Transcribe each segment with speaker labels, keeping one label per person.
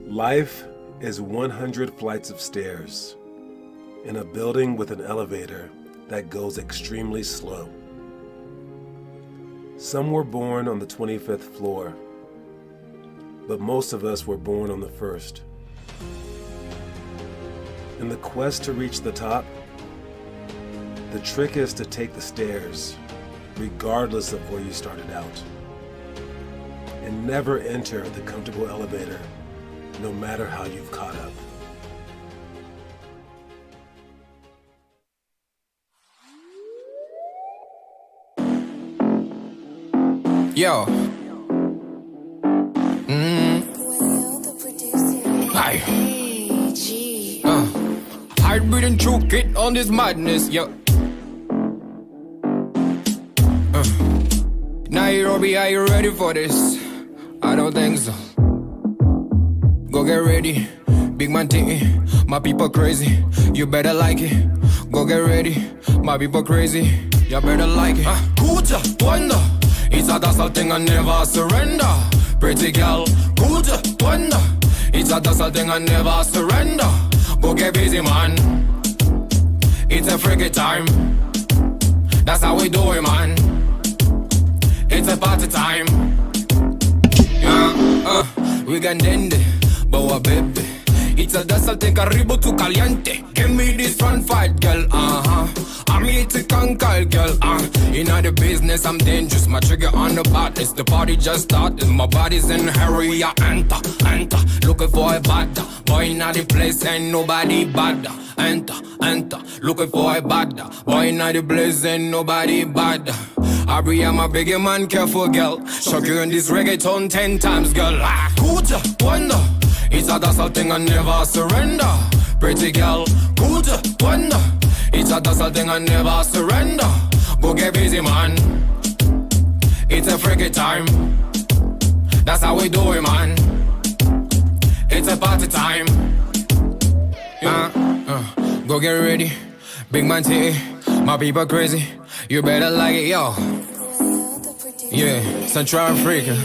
Speaker 1: Life is 100 flights of stairs in a building with an elevator that goes extremely slow. Some were born on the 25th floor, but most of us were born on the first. In the quest to reach the top, the trick is to take the stairs, regardless of where you started out, and never enter the comfortable elevator, no matter how you've caught up.
Speaker 2: Yo. Hi. Hard breathing through kid on this madness, yo. Nairobi, are you ready for this? I don't think so. Go get ready, big man thing. My people crazy, you better like it. Go get ready, my people crazy, you better like it. Kuja, wonder, it's a dazzle thing and never surrender. Pretty girl, kuja, wonder, it's a dazzle thing and never surrender. Go get busy, man. It's a freaky time. That's how we do it, man. It's a party time. We can end it, but baby, it's a dazzle thing, karibu tu caliente. Give me this front fight, girl. I'm here to conquer, girl. In the business, I'm dangerous. My trigger on the baddest. The party just started. My body's in a hurry. I enter. Looking for a bad boy in the place, ain't nobody bad. Enter. Looking for a bad boy in the place, ain't nobody bad. Aubrey, I'm a bigger man, careful, girl. Shock you in this reggaeton 10 times, girl. Kuja, wonder, it's a dazzle thing and never surrender. Pretty girl, kuja, wonder, it's a dazzle thing and never surrender. Go get busy, man. It's a freaky time. That's how we do it, man. It's a party time. Go get ready, big man tea. My people crazy, you better like it, yo. Yeah, Central Africa.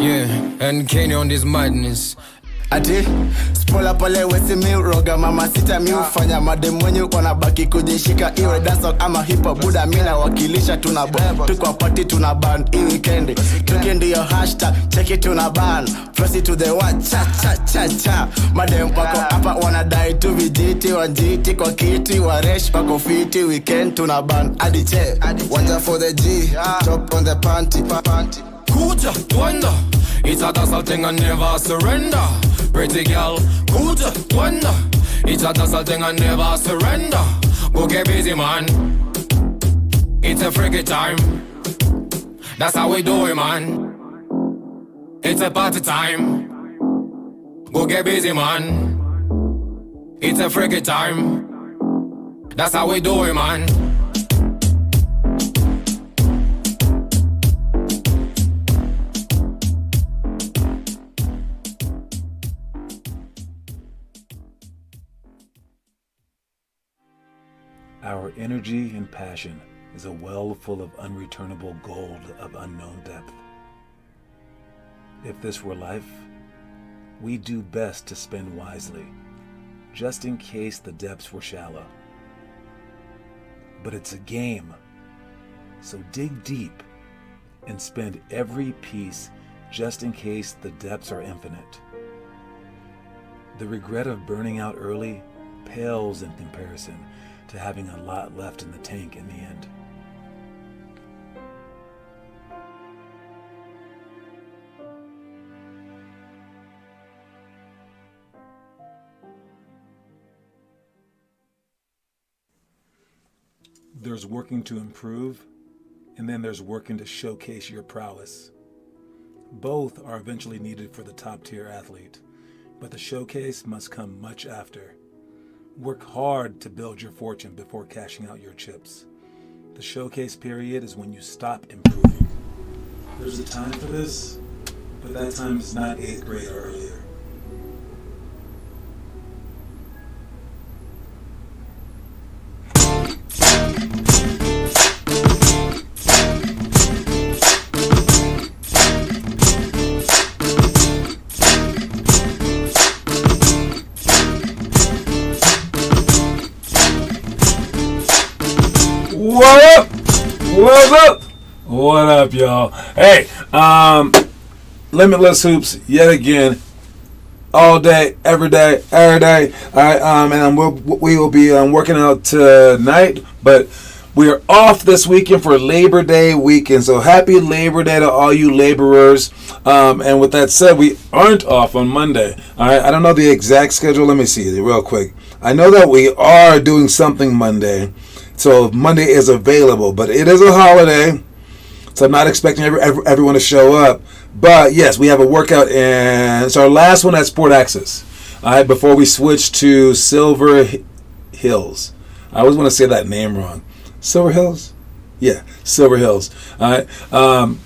Speaker 2: Yeah, and Kenya on this madness.
Speaker 3: Ati, spola pale wesi mi roga mama sita mi ufanya mademwenye wanabaki kujishika iwe dancehall ama hip hop buda mina wakilisha tunabo tuko party tunaban hii weekend tukendi yo hashtag check it tunaban press it to the one cha madem wako hapa wanadai tu vijiti wanjiti kwa kiti waresh wako fiti weekend tunaban adiche wanja for the G chop on the panty
Speaker 2: Kuja, wonder, it's a dazzle thing and never surrender. Pretty girl, kuja, wonder, it's a dazzle thing and never surrender. Go get busy, man. It's a freaky time. That's how we do it, man. It's a party time. Go get busy, man. It's a freaky time. That's how we do it, man.
Speaker 1: Our energy and passion is a well full of unreturnable gold of unknown depth. If this were life, we do best to spend wisely, just in case the depths were shallow. But it's a game, so dig deep and spend every piece just in case the depths are infinite. The regret of burning out early pales in comparison to having a lot left in the tank in the end. There's working to improve, and then there's working to showcase your prowess. Both are eventually needed for the top-tier athlete, but the showcase must come much after. Work hard to build your fortune before cashing out your chips. The showcase period is when you stop improving. There's a time for this, but that time is not 8th grade or earlier. What up? What's up? What up, y'all? Hey, Limitless Hoops yet again, all day, every day. All right, and we will be working out tonight, but we are off this weekend for Labor Day weekend. So happy Labor Day to all you laborers. And with that said, we aren't off on Monday. All right, I don't know the exact schedule. Let me see real quick. I know that we are doing something Monday. So Monday is available, but it is a holiday, so I'm not expecting everyone to show up. But yes, we have a workout, and it's our last one at Sport Access. All right, before we switch to Silver Hills. I always want to say that name wrong. Silver Hills? Yeah, Silver Hills. All right,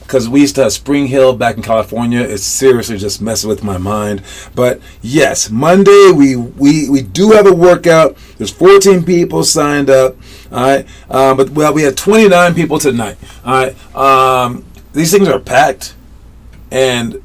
Speaker 1: because we used to have Spring Hill back in California. It's seriously just messing with my mind. But yes, Monday we do have a workout. There's 14 people signed up. All right, but we had 29 people tonight. All right, these things are packed, and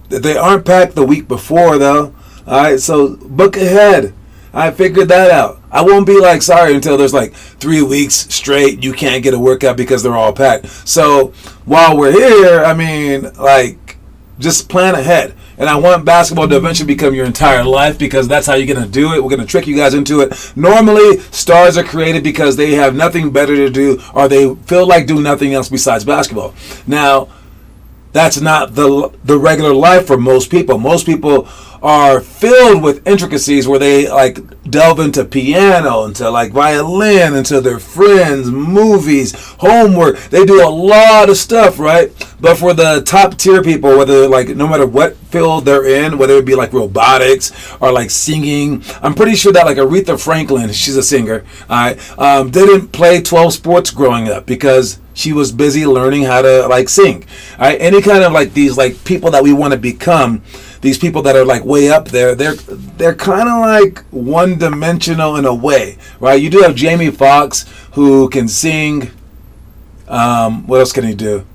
Speaker 1: they aren't packed the week before though. All right, so book ahead. I figured that out. I won't be like sorry until there's like 3 weeks straight you can't get a workout because they're all packed. So while we're here, I mean, like, just plan ahead. And I want basketball to eventually become your entire life because that's how you're going to do it. We're going to trick you guys into it. Normally, stars are created because they have nothing better to do or they feel like doing nothing else besides basketball. Now, that's not the regular life for most people. Most people are filled with intricacies where they like delve into piano, into like violin, into their friends, movies, homework. They do a lot of stuff, right? But for the top tier people, whether like no matter what field they're in, whether it be like robotics or like singing, I'm pretty sure that like Aretha Franklin, she's a singer, didn't play 12 sports growing up because she was busy learning how to like sing. All right, any kind of like these like people that we want to become, these people that are like way up there, they're kind of like one-dimensional in a way, right? You do have Jamie Foxx who can sing. What else can he do?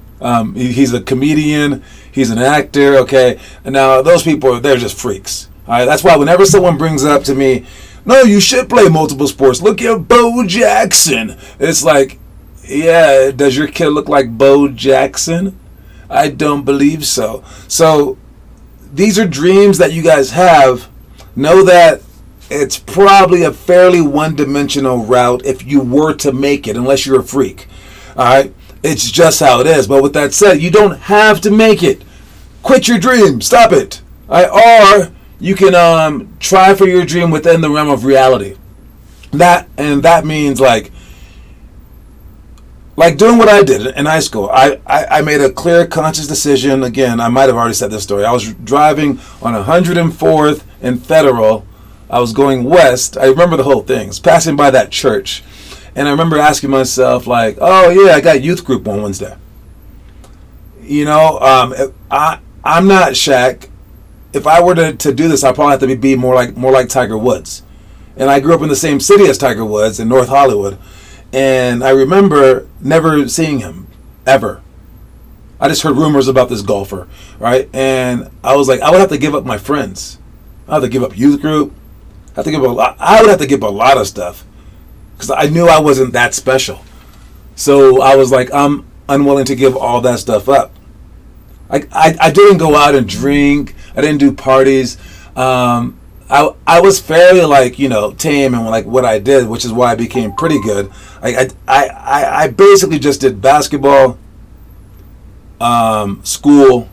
Speaker 1: He's a comedian. He's an actor. Okay, and now those people, they're just freaks. All right, that's why whenever someone brings up to me, no, you should play multiple sports. Look at Bo Jackson. It's like, yeah, does your kid look like Bo Jackson? I don't believe so. So these are dreams that you guys have. Know that it's probably a fairly one-dimensional route if you were to make it, unless you're a freak. All right? It's just how it is. But with that said, you don't have to make it. Quit your dream. Stop it. All right? Or you can try for your dream within the realm of reality. That means like doing what I did in high school. I made a clear, conscious decision. Again, I might have already said this story. I was driving on 104th and Federal. I was going west. I remember the whole thing. I was passing by that church. And I remember asking myself, like, oh, yeah, I got youth group on Wednesday. You know, I'm not Shaq. If I were to do this, I'd probably have to be more like Tiger Woods. And I grew up in the same city as Tiger Woods in North Hollywood. And I remember never seeing him, ever. I just heard rumors about this golfer, right? And I was like, I would have to give up my friends. I would have to give up youth group. I would have to give up a lot of stuff. Because I knew I wasn't that special. So I was like, I'm unwilling to give all that stuff up. I didn't go out and drink. I didn't do parties. I was fairly like, you know, tame in like what I did, which is why I became pretty good. I basically just did basketball, school,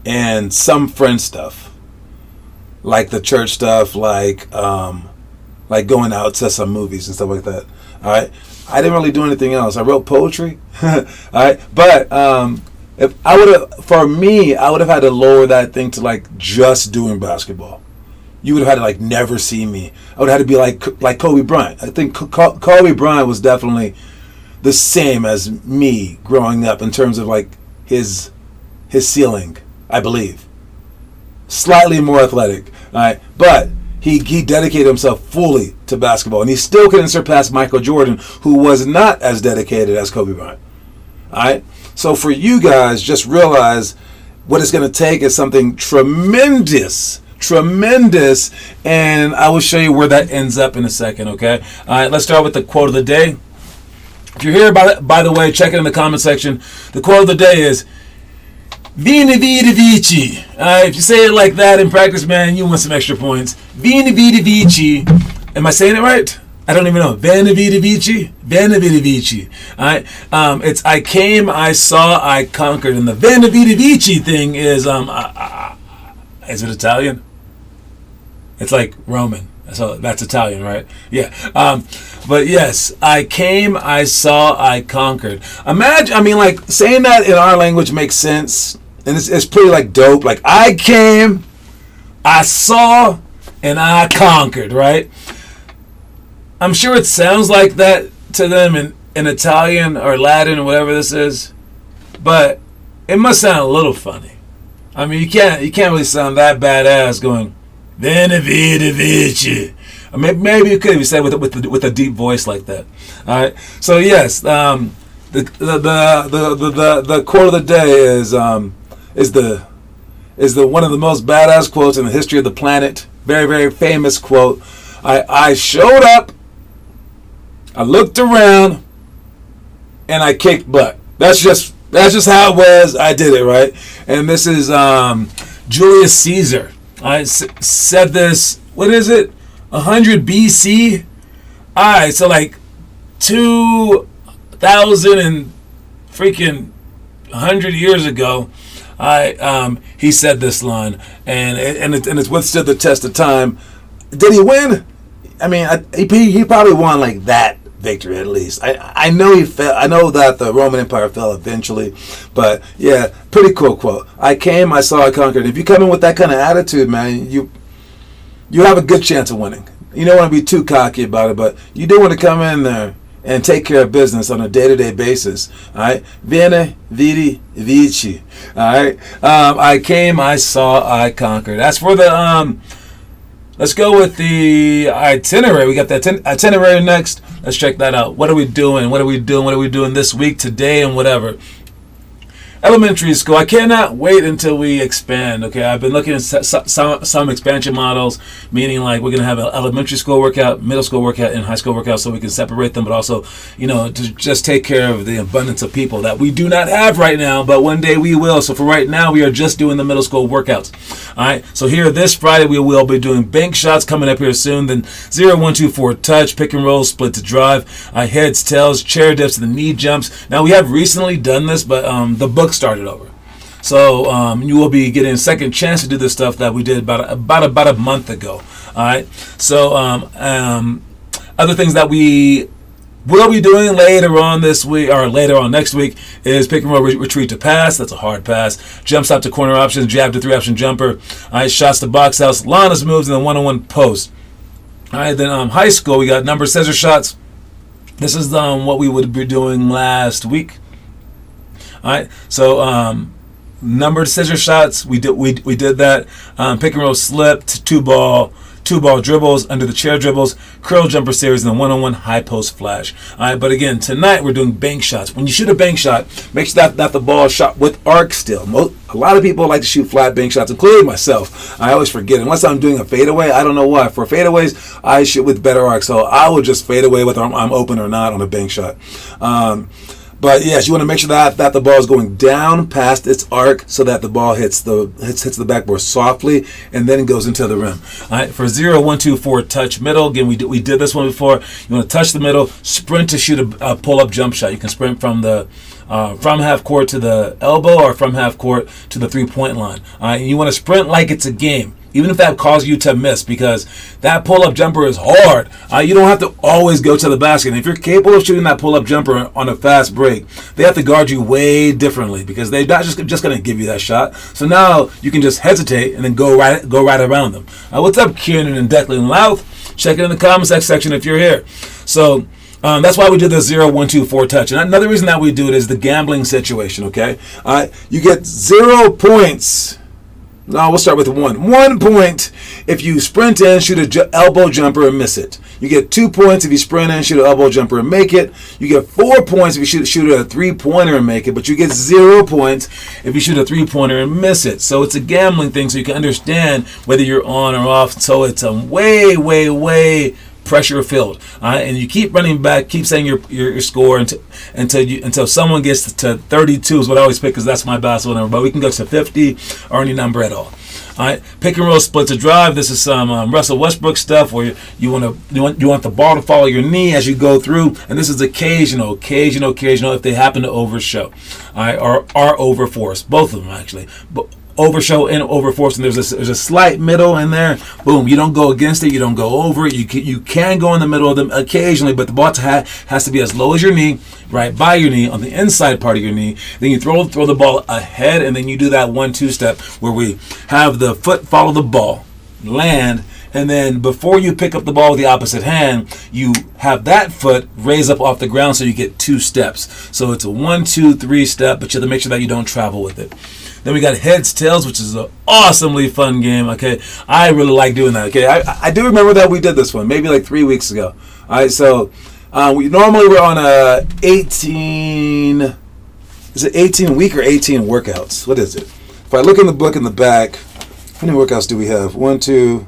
Speaker 1: and some friend stuff, like the church stuff, like going out to some movies and stuff like that. All right, I didn't really do anything else. I wrote poetry. All right, but if I would have, for me, I would have had to lower that thing to like just doing basketball. You would have had to like never see me. I would have had to be like Kobe Bryant. I think Kobe Bryant was definitely the same as me growing up in terms of like his ceiling, I believe. Slightly more athletic, all right? But he dedicated himself fully to basketball, and he still couldn't surpass Michael Jordan, who was not as dedicated as Kobe Bryant. All right? So for you guys, just realize what it's going to take is something tremendous, and I will show you where that ends up in a second, okay? All right, let's start with the quote of the day. If you're here, by the way, check it in the comment section. The quote of the day is Vini Vidi Vici. If you say it like that in practice, man, you win some extra points. Vini Vidi Vici. Am I saying it right? I don't even know. Vini Vidi Vici. Vini Vidi Vici. All right. It's I came, I saw, I conquered. And the Vini Vidi Vici thing is it Italian? It's like Roman. So that's Italian, right? Yeah. But yes, I came, I saw, I conquered. Imagine, I mean, like, saying that in our language makes sense. And it's pretty, like, dope. Like, I came, I saw, and I conquered, right? I'm sure it sounds like that to them in Italian or Latin or whatever this is. But it must sound a little funny. I mean, you can't really sound that badass going, Veni Vidi Vici. Or maybe you could if you said with a deep voice like that. All right. So yes, the quote of the day is the one of the most badass quotes in the history of the planet. Very, very famous quote. I showed up, I looked around, and I kicked butt. That's just how it was. I did it, right? And this is Julius Caesar. I said this, what is it? 100 BC? Alright, so like 2,000 and freaking 100 years ago, he said this line, and it's withstood the test of time. Did he win? I mean, he probably won like that victory at least. I know he fell. I know that the Roman Empire fell eventually, but yeah, pretty cool quote. I came, I saw, I conquered. If you come in with that kind of attitude, man, you have a good chance of winning. You don't want to be too cocky about it, but you do want to come in there and take care of business on a day-to-day basis. All right, Veni Vidi Vici. All right, I came, I saw, I conquered. As for the let's go with the itinerary. We got the itinerary next. Let's check that out. What are we doing? What are we doing this week, today, and whatever? Elementary school. I cannot wait until we expand. Okay, I've been looking at some expansion models, meaning like we're going to have an elementary school workout, middle school workout, and high school workout, so we can separate them, but also, to just take care of the abundance of people that we do not have right now, but one day we will. So for right now, we are just doing the middle school workouts. All right. So here this Friday, we will be doing bank shots coming up here soon. Then 0, 1, 2, 4 touch, pick and roll, split to drive, heads, tails, chair dips, and the knee jumps. Now we have recently done this, but the book started over. So you will be getting a second chance to do this stuff that we did about a month ago. All right. So other things that we will be doing later on this week or later on next week is pick and roll retreat to pass. That's a hard pass. Jump stop to corner options, jab to 3-option jumper. All right. Shots to box house, Lana's moves, and then one-on-one post. All right. Then high school, we got number scissor shots. This is what we would be doing last week. All right, so numbered scissor shots, we did that. Pick and roll slip, two ball dribbles, under the chair dribbles, curl jumper series, and then one-on-one high post flash. All right, but again, tonight we're doing bank shots. When you shoot a bank shot, make sure that the ball is shot with arc still. A lot of people like to shoot flat bank shots, including myself. I always forget. Unless I'm doing a fadeaway, I don't know why. For fadeaways, I shoot with better arc, so I will just fade away whether I'm open or not on a bank shot. But yes, you want to make sure that the ball is going down past its arc so that the ball hits the backboard softly and then it goes into the rim. All right, for 0, 1, 2, 4 touch middle. Again, we did this one before. You want to touch the middle, sprint to shoot a pull-up jump shot. You can sprint from half court to the elbow or from half court to the 3-point line. All right, and you want to sprint like it's a game, even if that causes you to miss, because that pull-up jumper is hard. You don't have to always go to the basket. And if you're capable of shooting that pull-up jumper on a fast break, they have to guard you way differently because they're not just going to give you that shot. So now you can just hesitate and then go right around them. What's up, Kieran and Declan Louth? Check it in the comments section if you're here. So that's why we did the 0, 1, 2, 4 touch. And another reason that we do it is the gambling situation, okay? You get 0 points. No, we'll start with 1. 1 point if you sprint in, shoot an elbow jumper, and miss it. You get 2 points if you sprint in, shoot an elbow jumper, and make it. You get 4 points if you shoot a 3-pointer and make it. But you get 0 points if you shoot a 3-pointer and miss it. So it's a gambling thing so you can understand whether you're on or off. So it's way, way, way pressure filled. And you keep running back, keep saying your score until someone gets to 32 is what I always pick, because that's my basketball number. But we can go to 50 or any number at all. All right, pick and roll splits a drive. This is some Russell Westbrook stuff where you want the ball to follow your knee as you go through, and this is occasional if they happen to overshow, all right, or are overforce. Both of them actually, but overshow and overforce, and there's a slight middle in there. Boom, you don't go against it, you don't go over it. You can go in the middle of them occasionally, but the ball has to be as low as your knee, right by your knee, on the inside part of your knee. Then you throw the ball ahead, and then you do that 1-2 step where we have the foot follow the ball, land, and then before you pick up the ball with the opposite hand, you have that foot raise up off the ground, so you get 2 steps. So it's a 1-2-3 step, but you have to make sure that you don't travel with it. Then we got heads, tails, which is an awesomely fun game. Okay, I really like doing that. Okay, I do remember that we did this one maybe like 3 weeks ago. All right, so we normally we're on a 18. Is it 18 week or 18 workouts? What is it? If I look in the book in the back, how many workouts do we have? 1, 2.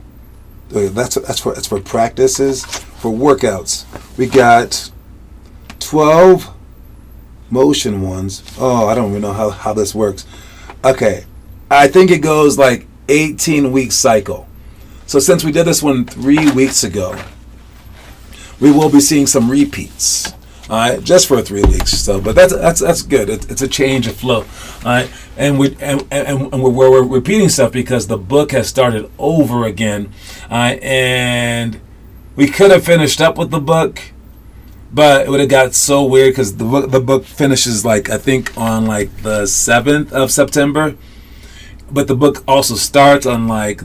Speaker 1: Okay, that's for practices. For workouts, we got 12 motion ones. Oh, I don't even know how this works. Okay, I think it goes like 18-week cycle. So since we did this one 3 weeks ago, we will be seeing some repeats. All right, just for 3 weeks. So, but that's good. It's a change of flow. All right, and we're repeating stuff because the book has started over again. All right, and we could have finished up with the book, but it would have got so weird because the book finishes like I think on like the 7th of September, but the book also starts on like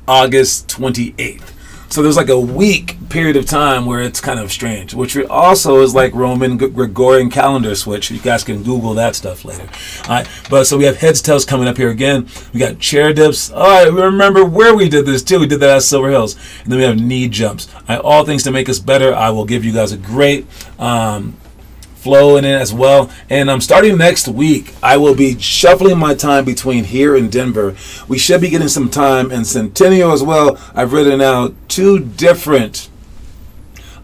Speaker 1: August 28th. So there's like a week period of time where it's kind of strange, which also is like Roman Gregorian calendar switch. You guys can Google that stuff later. All right, but so we have heads, tails coming up here again. We got chair dips. All right, remember where we did this too. We did that at Silver Hills. And then we have knee jumps. All right, all things to make us better. I will give you guys a great flow in it as well. And I'm starting next week. I will be shuffling my time between here and Denver. We should be getting some time in Centennial as well. I've written out 2 different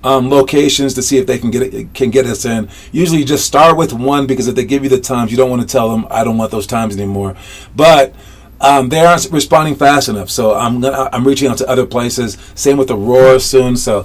Speaker 1: locations to see if they can get us in. Usually you just start with one, because if they give you the times, you don't want to tell them I don't want those times anymore. But they aren't responding fast enough, so I'm reaching out to other places. Same with Aurora soon. So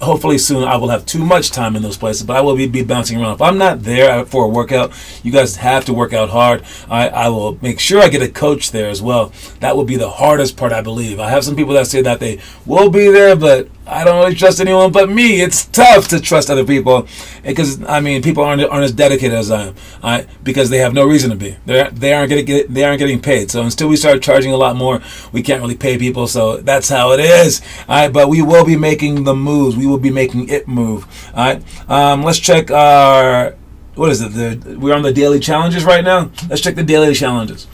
Speaker 1: hopefully soon I will have too much time in those places, but I will be bouncing around. If I'm not there for a workout, you guys have to work out hard. I will make sure I get a coach there as well. That will be the hardest part, I believe. I have some people that say that they will be there, but I don't really trust anyone but me. It's tough to trust other people because people aren't as dedicated as I am, because they have no reason to be. They aren't getting paid. So until we start charging a lot more, we can't really pay people. So that's how it is. All right, but we will be making the moves. We will be making it move. All right, let's check our. What is it? We're on the daily challenges right now. Let's check the daily challenges.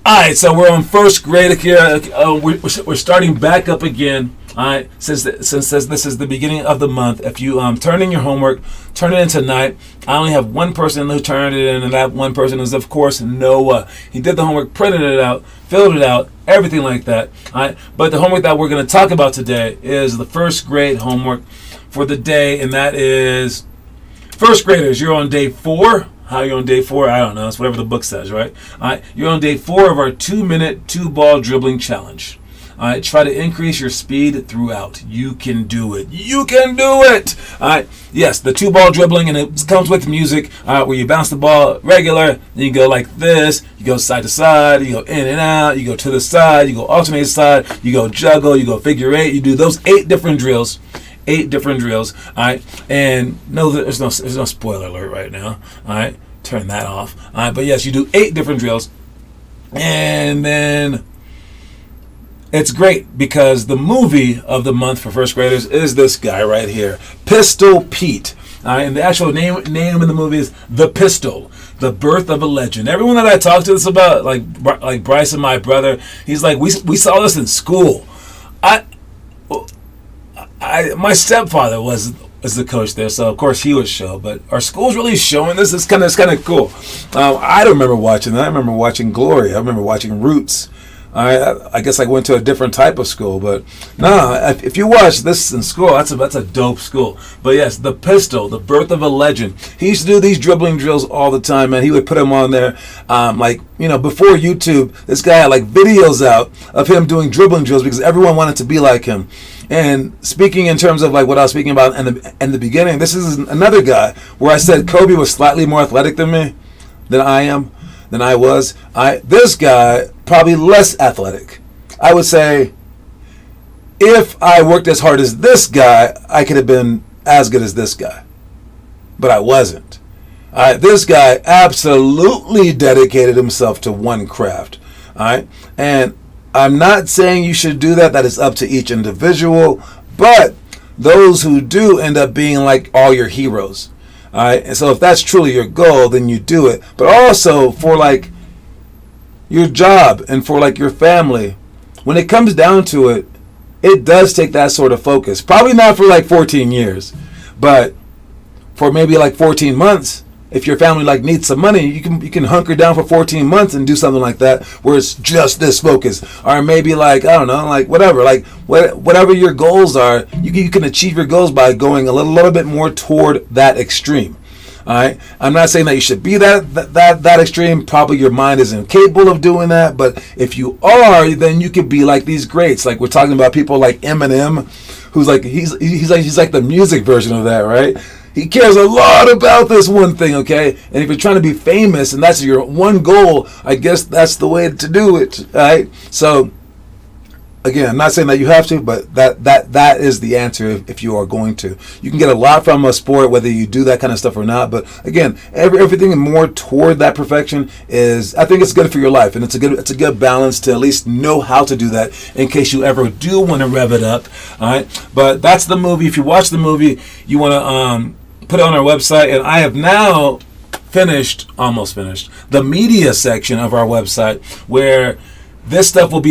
Speaker 1: All right, so we're on first grade here. We're starting back up again. All right, since this is the beginning of the month, if you turn in your homework, turn it in tonight. I only have one person who turned it in, and that one person is, of course, Noah. He did the homework, printed it out, filled it out, everything like that. All right, but the homework that we're going to talk about today is the first grade homework for the day, and that is first graders. You're on day 4. How are you on day 4? I don't know. It's whatever the book says, right? All right, you're on day 4 of our 2-minute 2-ball dribbling challenge. All right, try to increase your speed throughout. You can do it. You can do it. All right, yes, the 2-ball dribbling, and it comes with music. All right, where you bounce the ball regular, then you go like this. You go side to side. You go in and out. You go to the side. You go alternate side. You go juggle. You go figure 8. You do those 8 different drills. 8 different drills. All right, and no, there's no spoiler alert right now. All right, turn that off. All right, but yes, you do 8 different drills, and then it's great because the movie of the month for first graders is this guy right here, Pistol Pete. All right, and the actual name in the movie is The Pistol, The Birth of a Legend. Everyone that I talk to this about, like Bryce and my brother, he's like, we saw this in school. My stepfather was the coach there, so of course he would show. But our school's really showing this. It's kind of cool. I don't remember watching that. I remember watching Glory. I remember watching Roots. I guess I went to a different type of school, but no, if you watch this in school, that's a dope school. But yes, the pistol, the birth of a legend. He used to do these dribbling drills all the time, man. He would put them on there, before YouTube. This guy had like videos out of him doing dribbling drills because everyone wanted to be like him. And speaking in terms of like what I was speaking about in the beginning, this is another guy where I said Kobe was slightly more athletic than me, than I was. This guy probably less athletic. I would say if I worked as hard as this guy, I could have been as good as this guy, but I wasn't. This guy absolutely dedicated himself to one craft. All right, and I'm not saying you should do that. That is up to each individual, but those who do end up being like all your heroes. All right, and so if that's truly your goal, then you do it. But also for like your job and for like your family, when it comes down to it, it does take that sort of focus. Probably not for like 14 years, but for maybe like 14 months. If your family like needs some money, you can hunker down for 14 months and do something like that where it's just this focus. Or maybe like, I don't know, like whatever, like whatever your goals are, you can achieve your goals by going a little bit more toward that extreme. All right, I'm not saying that you should be that extreme. Probably your mind isn't capable of doing that. But if you are, then you could be like these greats. Like we're talking about people like Eminem, who's like he's like the music version of that, right? He cares a lot about this one thing, okay? And if you're trying to be famous and that's your one goal, I guess that's the way to do it, right? So, again, I'm not saying that you have to, but that is the answer if you are going to. You can get a lot from a sport, whether you do that kind of stuff or not. But again, everything more toward that perfection is, I think it's good for your life, and it's a good balance to at least know how to do that in case you ever do want to rev it up. All right, but that's the movie. If you watch the movie, you want to put it on our website, and I have now almost finished the media section of our website where this stuff will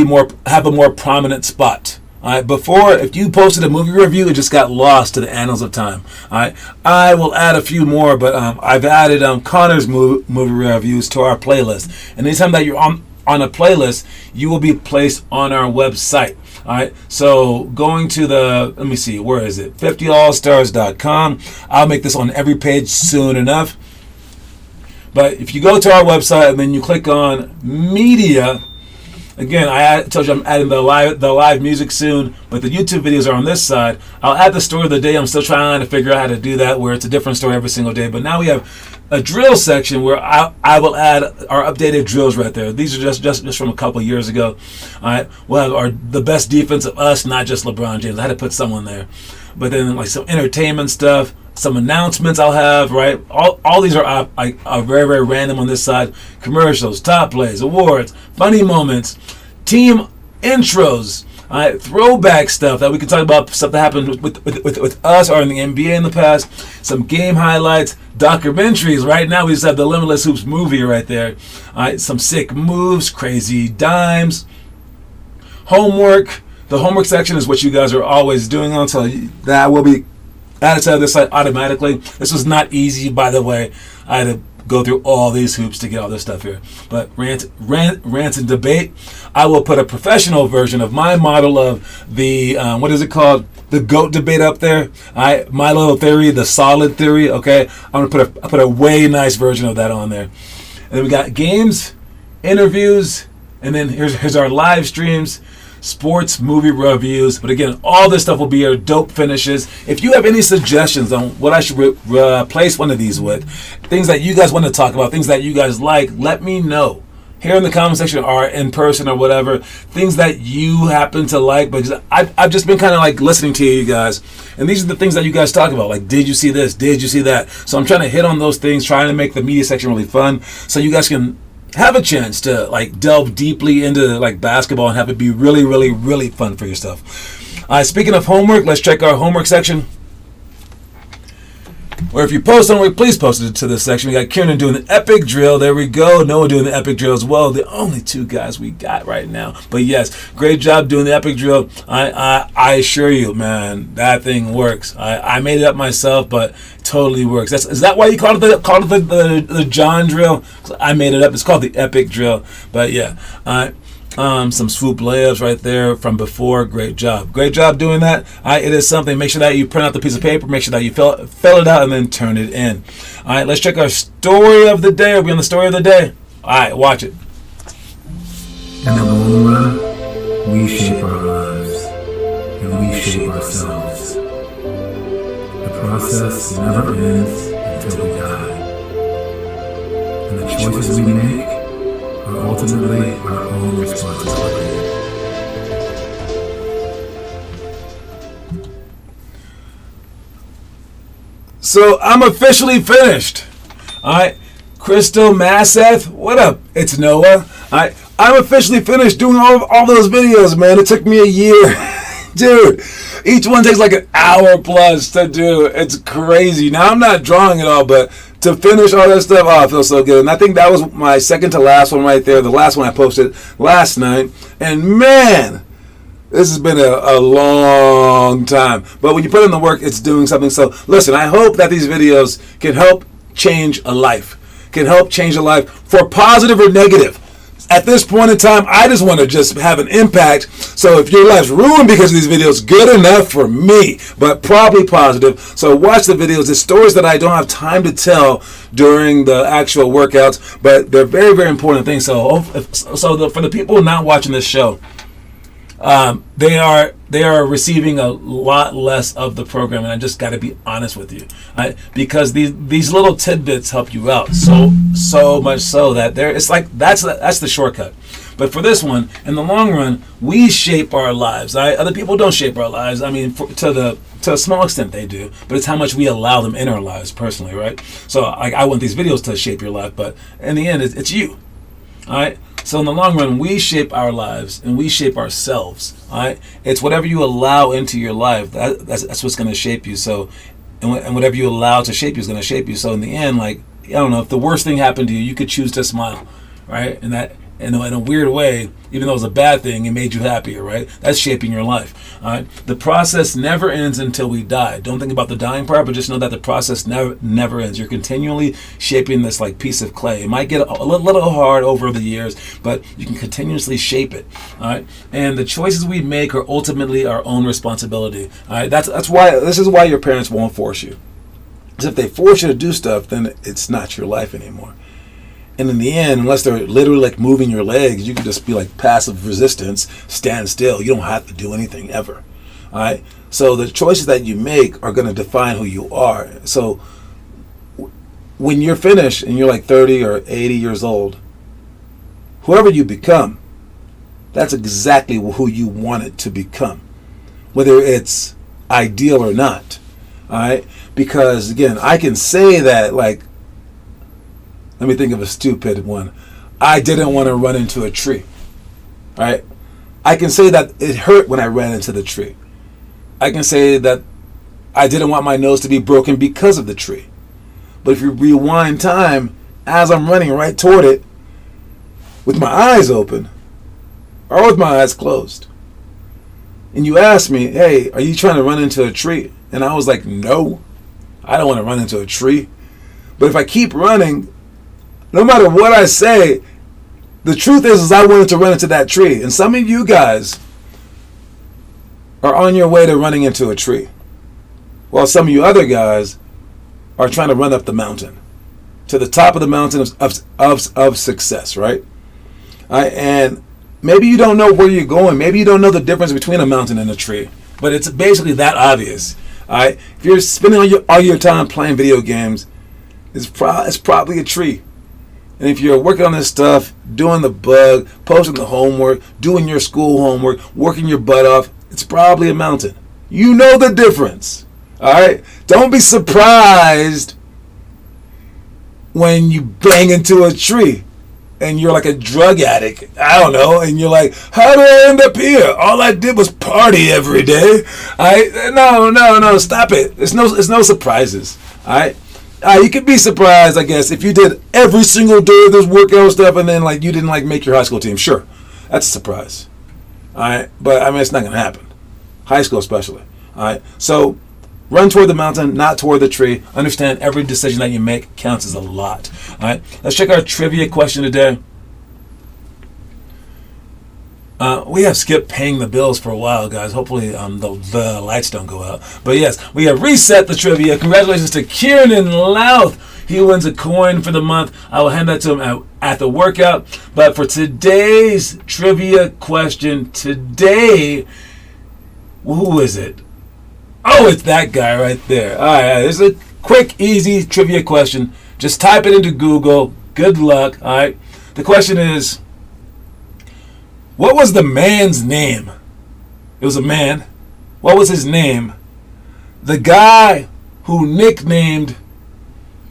Speaker 1: have a more prominent spot. All right, before, if you posted a movie review, it just got lost to the annals of time. All right, I will add a few more, but I've added Connor's movie reviews to our playlist. And anytime that you're on a playlist, you will be placed on our website. All right, so going to let me see, where is it? 50allstars.com. I'll make this on every page soon enough. But if you go to our website and then you click on media, again, I told you I'm adding the live music soon, but the YouTube videos are on this side. I'll add the story of the day. I'm still trying to figure out how to do that, where it's a different story every single day. But now we have a drill section where I will add our updated drills right there. These are just from a couple of years ago. All right, we'll have the best defense of us, not just LeBron James. I had to put someone there. But then like some entertainment stuff, some announcements I'll have, right? All these are very, very random on this side. Commercials, top plays, awards, funny moments, team intros, throwback stuff that we can talk about, stuff that happened with us or in the NBA in the past, some game highlights, documentaries. Right now we just have the Limitless Hoops movie right there. Some sick moves, crazy dimes, homework. The homework section is what you guys are always doing on, so that will be added to this site automatically. This was not easy, by the way. I had to go through all these hoops to get all this stuff here. But rant and debate. I will put a professional version of my model of the what is it called? The GOAT debate up there. My little theory, the solid theory. Okay, I'm gonna put a way nice version of that on there. And then we got games, interviews, and then here's our live streams, sports movie reviews. But again, all this stuff will be your dope finishes. If you have any suggestions on what I should replace one of these with, things that you guys want to talk about, things that you guys like, let me know here in the comment section or in person or whatever, things that you happen to like. Because I've just been kind of like listening to you guys, and these are the things that you guys talk about, like, did you see this, did you see that? So I'm trying to hit on those things, trying to make the media section really fun so you guys can have a chance to like delve deeply into like basketball and have it be really, really, really fun for yourself. Speaking of homework, let's check our homework section. Or if you post homework, please post it to this section. We got Kieran doing the epic drill. There we go. Noah doing the epic drill as well. The only two guys we got right now. But yes, great job doing the epic drill. I assure you, man, that thing works. I made it up myself, but it totally works. Is that why you called it the John drill? I made it up. It's called the epic drill. But yeah, Some swoop layups right there from before. Great job. Great job doing that. All right, it is something. Make sure that you print out the piece of paper. Make sure that you fill it out and then turn it in. All right, let's check our story of the day. Are we on the story of the day? All right, watch it.
Speaker 4: In the long run, we shape our lives and we shape ourselves. The process never ends until we die. And the choices we make are ultimately our own responsibility.
Speaker 1: So I'm officially finished. All right, Crystal Masseth, what up? It's Noah. All right, I'm officially finished doing all those videos, man. It took me a year. Dude, each one takes like an hour plus to do. It's crazy. Now, I'm not drawing it all, but to finish all that stuff, oh, it feels so good. And I think that was my second to last one right there. The last one I posted last night. And man, this has been a long time. But when you put in the work, it's doing something. So listen, I hope that these videos can help change a life. Can help change a life for positive or negative. At this point in time, I just want to just have an impact. So if your life's ruined because of these videos, good enough for me, but probably positive. So watch the videos. It's stories that I don't have time to tell during the actual workouts, but they're very, very important things. So for the people not watching this show, they are receiving a lot less of the program, and I just got to be honest with you, right? Because these little tidbits help you out so much so that it's like that's the shortcut. But for this one, in the long run, we shape our lives. Right? Other people don't shape our lives. I mean, to a small extent they do, but it's how much we allow them in our lives personally, right? So I want these videos to shape your life, but in the end, it's you, all right? So in the long run, we shape our lives and we shape ourselves. All right, it's whatever you allow into your life that's what's going to shape you. So, and whatever you allow to shape you is going to shape you. So in the end, like, I don't know, if the worst thing happened to you, you could choose to smile, right? And that, in a weird way, even though it was a bad thing, it made you happier, right? That's shaping your life. All right. The process never ends until we die. Don't think about the dying part, but just know that the process never ends. You're continually shaping this like piece of clay. It might get a little hard over the years, but you can continuously shape it. All right. And the choices we make are ultimately our own responsibility. All right. This is why your parents won't force you. Because if they force you to do stuff, then it's not your life anymore. And in the end, unless they're literally like moving your legs, you can just be like passive resistance, stand still. You don't have to do anything ever. All right. So the choices that you make are going to define who you are. So when you're finished and you're like 30 or 80 years old, whoever you become, that's exactly who you want it to become, whether it's ideal or not. All right. Because again, I can say that like, let me think of a stupid one. I didn't want to run into a tree. All right? I can say that it hurt when I ran into the tree. I can say that I didn't want my nose to be broken because of the tree. But if you rewind time, as I'm running right toward it, with my eyes open, or with my eyes closed, and you ask me, hey, are you trying to run into a tree? And I was like, no, I don't want to run into a tree. But if I keep running, no matter what I say, the truth is I wanted to run into that tree. And some of you guys are on your way to running into a tree, while some of you other guys are trying to run up the mountain, to the top of the mountain of success, right? And maybe you don't know where you're going. Maybe you don't know the difference between a mountain and a tree, but it's basically that obvious. All right? If you're spending all your time playing video games, it's probably a tree. And if you're working on this stuff, doing the bug, posting the homework, doing your school homework, working your butt off, it's probably a mountain. You know the difference. All right? Don't be surprised when you bang into a tree and you're like a drug addict. I don't know. And you're like, how did I end up here? All I did was party every day. All right? No. Stop it. It's no surprises. All right? You could be surprised, I guess, if you did every single day of this workout stuff and then like you didn't like make your high school team. Sure, that's a surprise. All right, but I mean it's not gonna happen. High school especially. All right, so run toward the mountain, not toward the tree. Understand every decision that you make counts as a lot. All right, let's check our trivia question today. We have Skip paying the bills for a while, guys. Hopefully the lights don't go out. But yes, we have reset the trivia. Congratulations to Kieran Louth. He wins a coin for the month. I will hand that to him at the workout. But for today's trivia question, today, who is it? Oh, it's that guy right there. All right, it's a quick, easy trivia question. Just type it into Google. Good luck. All right. The question is, what was the man's name? It was a man. What was his name? The guy who nicknamed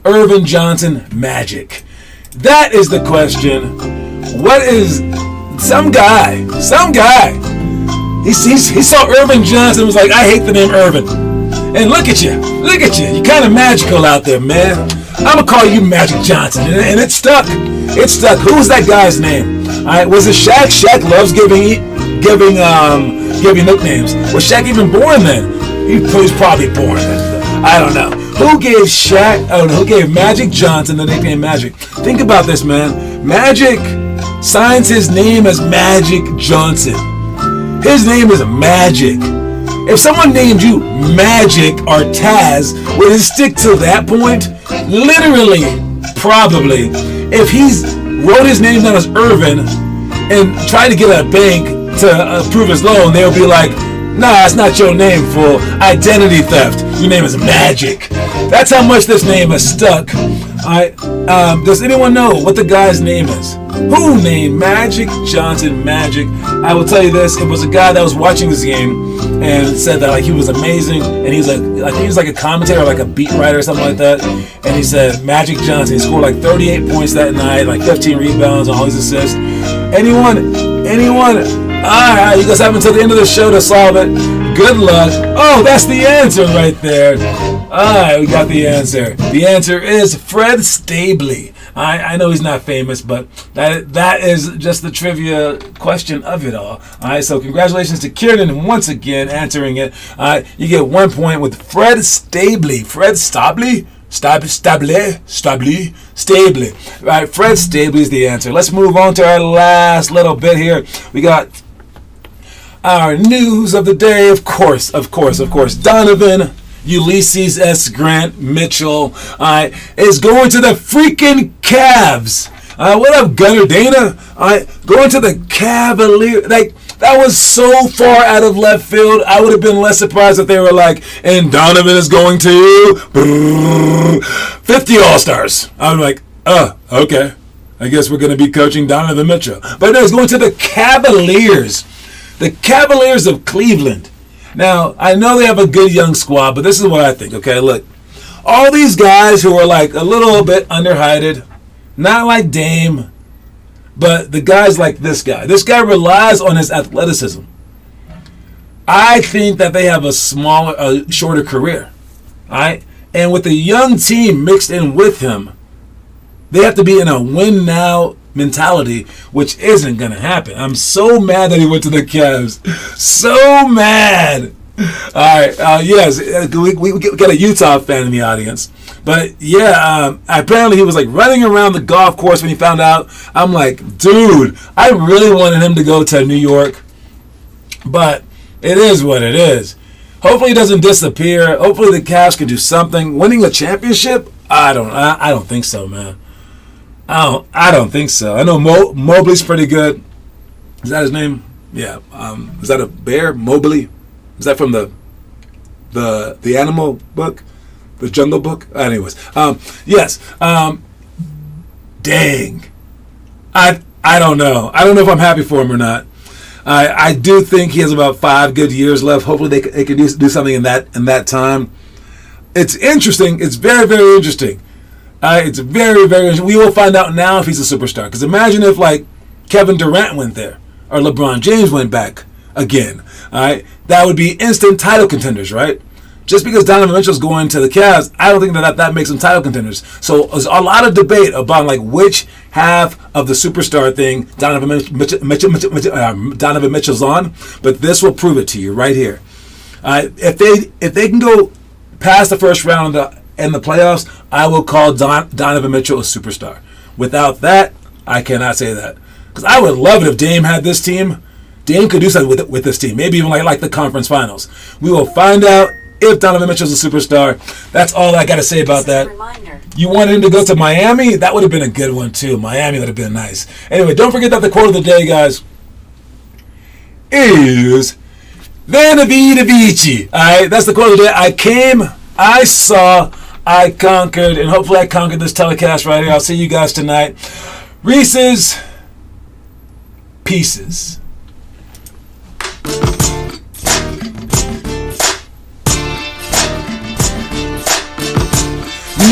Speaker 1: Irvin Johnson Magic. That is the question. What is some guy? He saw Irvin Johnson and was like, I hate the name Irvin. And look at you. You're kind of magical out there, man. I'm going to call you Magic Johnson. And it stuck. Who was that guy's name? All right, was it Shaq? Shaq loves giving nicknames. Was Shaq even born then? He was probably born then. I don't know. Who gave Magic Johnson the nickname Magic? Think about this, man. Magic signs his name as Magic Johnson. His name is Magic. If someone named you Magic or Taz, would it stick to that point? Literally, probably. If he's wrote his name down as Irvin and tried to get a bank to approve his loan, they'll be like, nah, that's not your name, fool. Identity theft. Your name is Magic. That's how much this name has stuck. Does anyone know what the guy's name is? Who named Magic Johnson Magic? I will tell you this. It was a guy that was watching this game and said that like he was amazing, and he's like, I think he was like a commentator or like a beat writer or something like that. And he said Magic Johnson, he scored like 38 points that night, like 15 rebounds, all his assists. Anyone? Alright, you guys have until the end of the show to solve it. Good luck. Oh, that's the answer right there. Alright, we got the answer. The answer is Fred Stabley. I know he's not famous, but that is just the trivia question of it all. Alright, so congratulations to Kieran once again answering it. You get 1 point with Fred Stabley. Fred Stabley? Stabley. Right, Fred Stabley is the answer. Let's move on to our last little bit here. We got our news of the day, of course. Donovan Ulysses S. Grant Mitchell is going to the freaking Cavs. What up, Gunnar Dana? Going to the Cavaliers. Like, that was so far out of left field. I would have been less surprised if they were like, and Donovan is going to 50 All-Stars. I'm like, okay. I guess we're going to be coaching Donovan Mitchell. But no, he's going to the Cavaliers. The Cavaliers of Cleveland. Now, I know they have a good young squad, but this is what I think, okay? Look, all these guys who are like a little bit underhyped, not like Dame, but the guys like this guy. This guy relies on his athleticism. I think that they have a shorter career, all right? And with the young team mixed in with him, they have to be in a win-now mentality, which isn't going to happen. I'm so mad that he went to the Cavs. So mad. All right. Yes, we got a Utah fan in the audience. But yeah, apparently he was like running around the golf course when he found out. I'm like, dude, I really wanted him to go to New York. But it is what it is. Hopefully he doesn't disappear. Hopefully the Cavs can do something. Winning a championship? I don't think so, man. I don't think so. I know Mobley's pretty good. Is that his name? Yeah. Is that a bear? Mobley? Is that from the animal book? The Jungle Book? Anyways. Yes. Dang. I don't know. I don't know if I'm happy for him or not. I do think he has about 5 good years left. Hopefully they can do something in that time. It's interesting. It's very, very interesting. It's very, very interesting. We will find out now if he's a superstar. Because imagine if, like, Kevin Durant went there or LeBron James went back again. All right, that would be instant title contenders, right? Just because Donovan Mitchell's going to the Cavs, I don't think that makes them title contenders. So there's a lot of debate about like which half of the superstar thing Donovan Mitchell's on. But this will prove it to you right here. If they can go past the first round in the playoffs, I will call Donovan Mitchell a superstar. Without that, I cannot say that. Because I would love it if Dame had this team. Dame could do something with this team. Maybe even like the conference finals. We will find out if Donovan Mitchell's a superstar. That's all I got to say about that. You wanted him to go to Miami? That would have been a good one, too. Miami would have been nice. Anyway, don't forget that the quote of the day, guys, is Vana Vita Vici. All right, that's the quote of the day. I came, I saw, I conquered, and hopefully I conquered this telecast right here. I'll see you guys tonight. Reese's Pieces.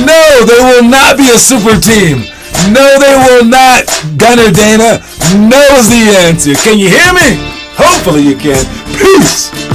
Speaker 1: No, they will not be a super team. No, they will not. Gunner Dana knows the answer. Can you hear me? Hopefully you can. Peace.